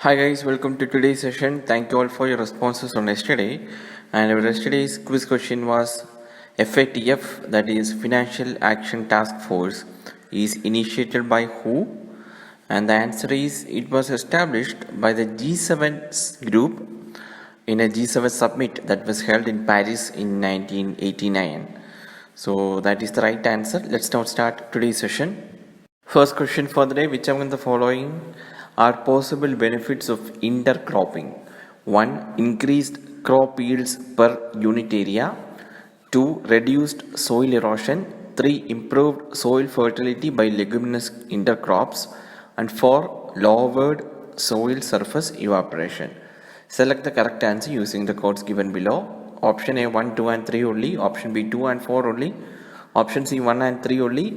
Hi guys, welcome to today's session. Thank you all for your responses on yesterday. And our yesterday's quiz question was FATF, that is Financial Action Task Force, is initiated by who? And the answer is it was established by the G7 group in a G7 summit that was held in Paris in 1989. So that is the right answer. Let's now start today's session. First question for the day: which among the following are possible benefits of intercropping? 1. Increased crop yields per unit area. 2. Reduced soil erosion. 3. Improved soil fertility by leguminous intercrops. And 4. Lowered soil surface evaporation. Select the correct answer using the codes given below. Option A 1, 2 and 3 only. Option B 2 and 4 only. Option C 1 and 3 only.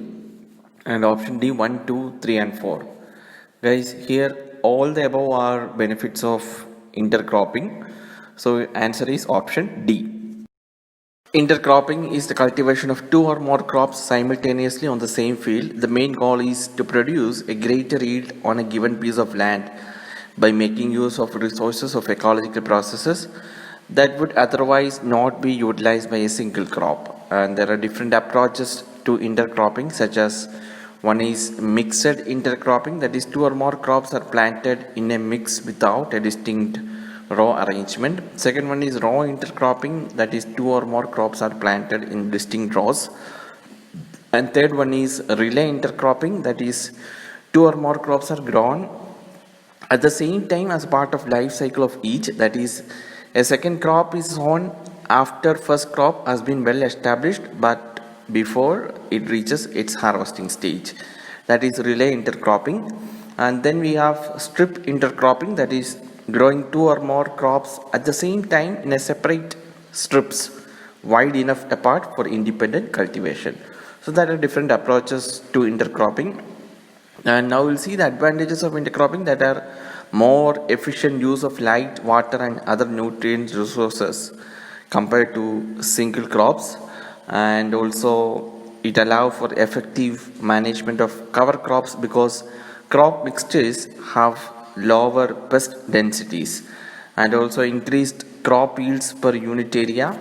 And option D 1, 2, 3 and 4. Guys, here all the above are benefits of intercropping. So answer is option D. Intercropping is the cultivation of two or more crops simultaneously on the same field. The main goal is to produce a greater yield on a given piece of land by making use of resources of ecological processes that would otherwise not be utilized by a single crop. And there are different approaches to intercropping, such as one is mixed intercropping, that is two or more crops are planted in a mix without a distinct row arrangement. Second one is row intercropping, that is two or more crops are planted in distinct rows. And third one is relay intercropping, that is two or more crops are grown at the same time as part of life cycle of each, that is a second crop is sown after first crop has been well established but before it reaches its harvesting stage, that is relay intercropping. And then we have strip intercropping, that is growing two or more crops at the same time in a separate strips wide enough apart for independent cultivation. So there are different approaches to intercropping, and now we'll see the advantages of intercropping, that are more efficient use of light, water and other nutrient resources compared to single crops, and also it allows for effective management of cover crops because crop mixtures have lower pest densities, and also increased crop yields per unit area,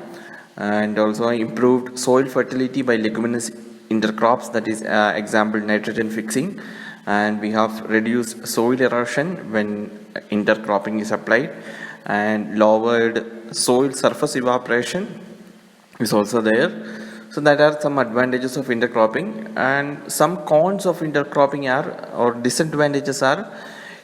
and also improved soil fertility by leguminous intercrops, that is example nitrogen fixing. And we have reduced soil erosion when intercropping is applied, and lowered soil surface evaporation is also there. So that are some advantages of intercropping, and some cons of intercropping are, or disadvantages are,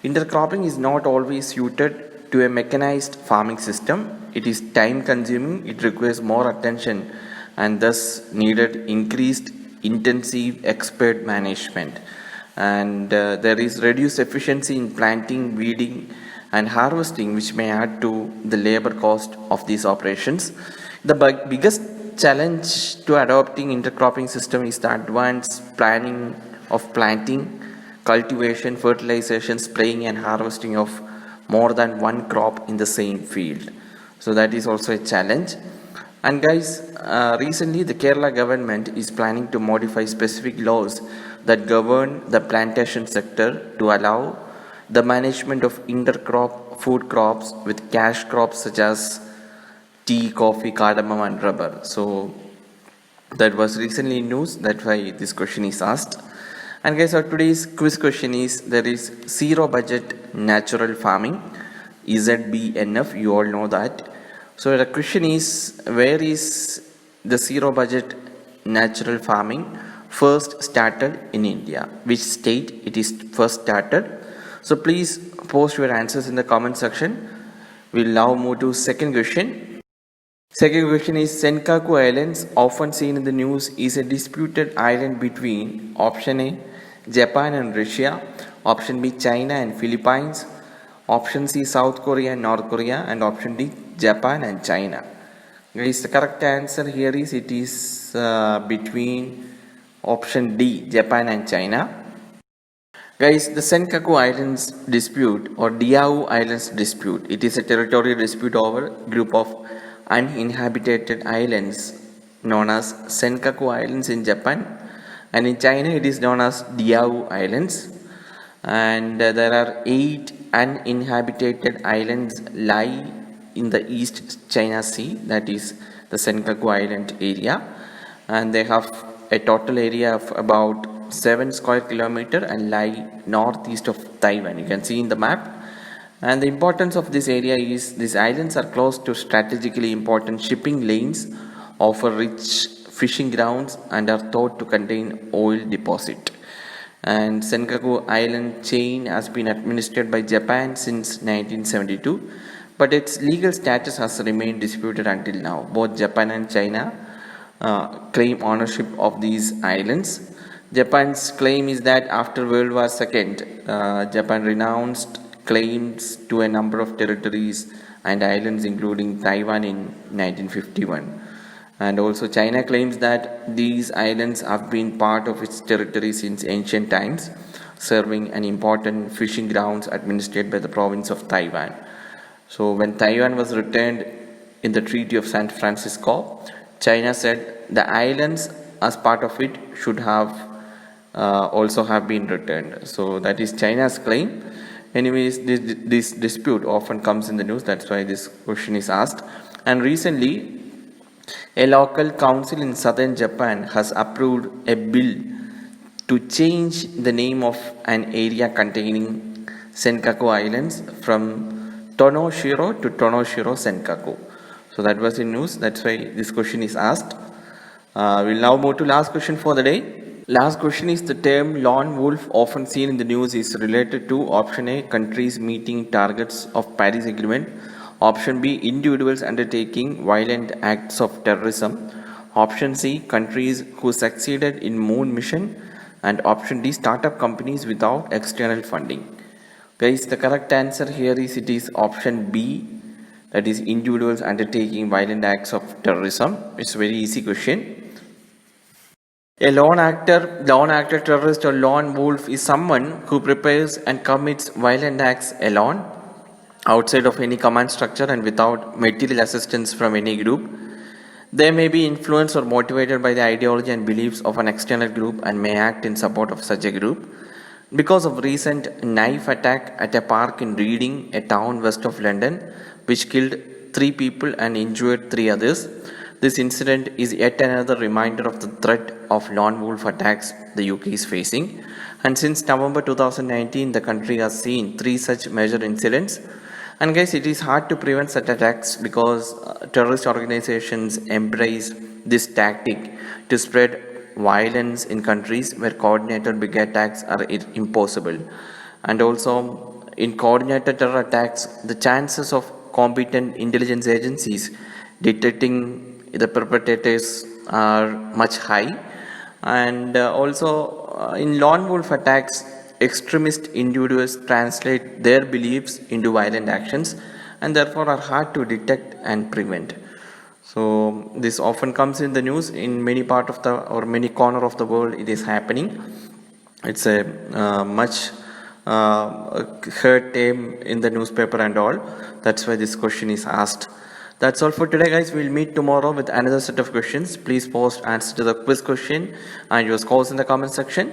intercropping is not always suited to a mechanized farming system. It is time consuming, it requires more attention and thus needed increased intensive expert management. And there is reduced efficiency in planting, weeding and harvesting, which may add to the labor cost of these operations. The biggest challenge to adopting intercropping system is the advanced planning of planting, cultivation, fertilization, spraying and harvesting of more than one crop in the same field. So that is also a challenge. And guys, recently the Kerala government is planning to modify specific laws that govern the plantation sector to allow the management of intercrop food crops with cash crops such as tea, coffee, cardamom and rubber. So that was recently in news, that's why this question is asked. And guys, our today's quiz question is, there is zero budget natural farming, ZBNF, you all know that. So the question is, where is the zero budget natural farming first started in India? Which state it is first started? So please post your answers in the comment section. We'll now move to second question. Second question is, Senkaku Islands, often seen in the news, is a disputed island between option A, Japan and Russia, option B, China and Philippines, option C, South Korea and North Korea, and option D, Japan and China. Guys, the correct answer here is, it is between option D, Japan and China. Guys, the Senkaku Islands dispute or Diaoyu Islands dispute, it is a territorial dispute over group of uninhabited islands known as Senkaku Islands in Japan, and in China it is known as Diaoyu Islands. And there are 8 uninhabited islands lie in the East China Sea, that is the Senkaku Island area, and they have a total area of about 7 square kilometer and lie northeast of Taiwan. You can see in the map. And the importance of this area is these islands are close to strategically important shipping lanes, offer rich fishing grounds, and are thought to contain oil deposit. And Senkaku Island chain has been administered by Japan since 1972, but its legal status has remained disputed until now. Both Japan and China claim ownership of these islands. Japan's claim is that after World War II, Japan renounced claims to a number of territories and islands including Taiwan in 1951. And also China claims that these islands have been part of its territory since ancient times, serving an important fishing grounds administered by the province of Taiwan. So when Taiwan was returned in the Treaty of San Francisco, China said the islands as part of it should have also have been returned. So that is China's claim. Anyways, this dispute often comes in the news. That's why this question is asked. And recently, a local council in southern Japan has approved a bill to change the name of an area containing Senkaku Islands from Tonoshiro to Tonoshiro Senkaku. So that was in news. That's why this question is asked. We'll now move to last question for the day. Last question is the term lone wolf often seen in the news is related to option A, countries meeting targets of Paris Agreement, option B, individuals undertaking violent acts of terrorism, option C, countries who succeeded in moon mission, and option D, startup companies without external funding. Guys, the correct answer here is it is option B, that is individuals undertaking violent acts of terrorism. It's a very easy question. A lone actor, terrorist, or lone wolf is someone who prepares and commits violent acts alone, outside of any command structure and without material assistance from any group. They may be influenced or motivated by the ideology and beliefs of an external group and may act in support of such a group. Because of recent knife attack at a park in Reading, a town west of London, which killed 3 people and injured 3 others, this incident is yet another reminder of the threat of lone wolf attacks the UK is facing. And since November 2019, the country has seen 3 such major incidents. And guys, it is hard to prevent such attacks because terrorist organizations embrace this tactic to spread violence in countries where coordinated big attacks are impossible. And also, in coordinated terror attacks, the chances of competent intelligence agencies detecting the perpetrators are much high. And also in lone wolf attacks, extremist individuals translate their beliefs into violent actions and therefore are hard to detect and prevent. So this often comes in the news in many part of the or many corner of the world. It is happening. It's a much heard term in the newspaper and all. That's why this question is asked. That's all for today, guys. We'll meet tomorrow with another set of questions. Please post answer to the quiz question and your scores in the comment section.